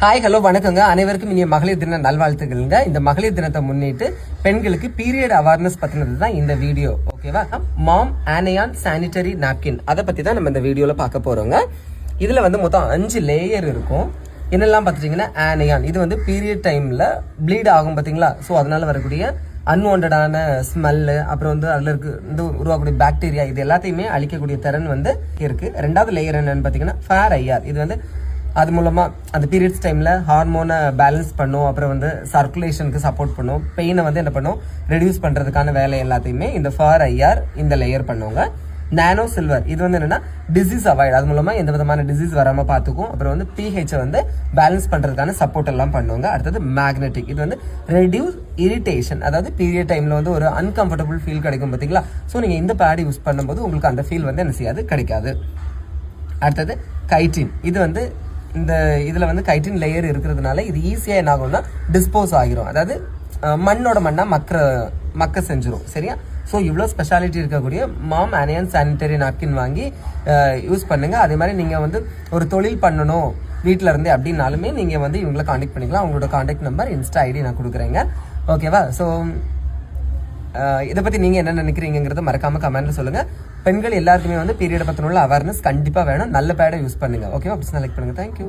Hi hello வணக்கங்க. அனைவருக்கும் இனிய மகளிர் தின நல்வாழ்த்துக்கள்ங்க. இந்த மகளிர் தினத்தை முன்னிட்டு பெண்களுக்கு பீரியட் அவேர்னஸ் பத்தினது தான் இந்த வீடியோ. ஓகேவா? மாம் ஆனையான் சானிட்டரி நாப்கின் அதை பத்தி தான் நம்ம இந்த வீடியோல பார்க்க போறோங்க. இதுல மொத்தம் 5 லேயர் இருக்கும். என்னெல்லாம் பார்த்துட்டீங்கன்னா, ஆனையான் இது பீரியட் டைம்ல ப்ளீட் ஆகும் பார்த்தீங்களா? ஸோ அதனால வரக்கூடிய அன்வான்டான ஸ்மெல்லு, அப்புறம் அதுல உருவாக்கக்கூடிய பாக்டீரியா, இது எல்லாத்தையுமே அழிக்கக்கூடிய திறன் இருக்கு. ரெண்டாவது லேயர் என்னன்னு பார்த்தீங்கன்னா ஃபேர் ஐஆர். இது அது மூலமா அந்த பீரியட்ஸ் டைம்ல ஹார்மோனை பேலன்ஸ் பண்ணும், அப்புறம் சர்க்குலேஷனுக்கு சப்போர்ட் பண்ணும், பெயினை என்ன பண்ணும், ரெடியூஸ் பண்றதுக்கான வேலை எல்லாத்தையுமே இந்த ஃபேர் ஐஆர் இந்த லேயர் பண்ணுவாங்க. நானோ சில்வர் இது என்னன்னா டிசீஸ் அவாய்ட், அது மூலமா எந்த விதமான டிசீஸ் வராம பாத்துக்கும். அப்புறம் பிஹெச் பேலன்ஸ் பண்றதுக்கான சப்போர்ட் எல்லாம் பண்ணுவாங்க. அடுத்தது மேக்னெட்டிக், இது ரெடியூஸ் இரிட்டேஷன், அதாவது பீரியட் டைம்ல ஒரு அன்கம்ஃபர்டபுள் ஃபீல் கிடைக்கும் பாத்தீங்களா? ஸோ நீங்க இந்த பேட் யூஸ் பண்ணும்போது உங்களுக்கு அந்த ஃபீல் என்ன செய்யாது, கிடைக்காது. அடுத்தது கைட்டின், இது இந்த இதுல கைட்டின் லேயர் இருக்கிறதுனால இது ஈஸியா என்ன ஆகும்னா டிஸ்போஸ் ஆகிரும், அதாவது மண்ணோட மண்ணா மக்க செஞ்சிரும். சரியா? ஸோ இவ்வளோ ஸ்பெஷாலிட்டி இருக்கக்கூடிய மாம் ஆனையான் சானிட்டரி நாப்கின் வாங்கி யூஸ் பண்ணுங்க. அதே மாதிரி நீங்க ஒரு தொழில் பண்ணணும் வீட்டில இருந்தே அப்படின்னாலுமே நீங்க இவங்களை காண்டாக்ட் பண்ணிக்கலாம். அவங்களோட காண்டாக்ட் நம்பர், இன்ஸ்டா ஐடி நான் கொடுக்குறேங்க. ஓகேவா? ஸோ இதை பத்தி நீங்க என்ன நினைக்கிறீங்கிறத மறக்காம கமெண்ட்ல சொல்லுங்க. பெண்கள் எல்லாருக்குமே பீரியட் பத்தின அவேர்னஸ் கண்டிப்பா வேணும். நல்ல பேடை யூஸ் பண்ணுங்க. ஓகேவா? அப்படி செலக்ட் பண்ணுங்க. தேங்க்யூ.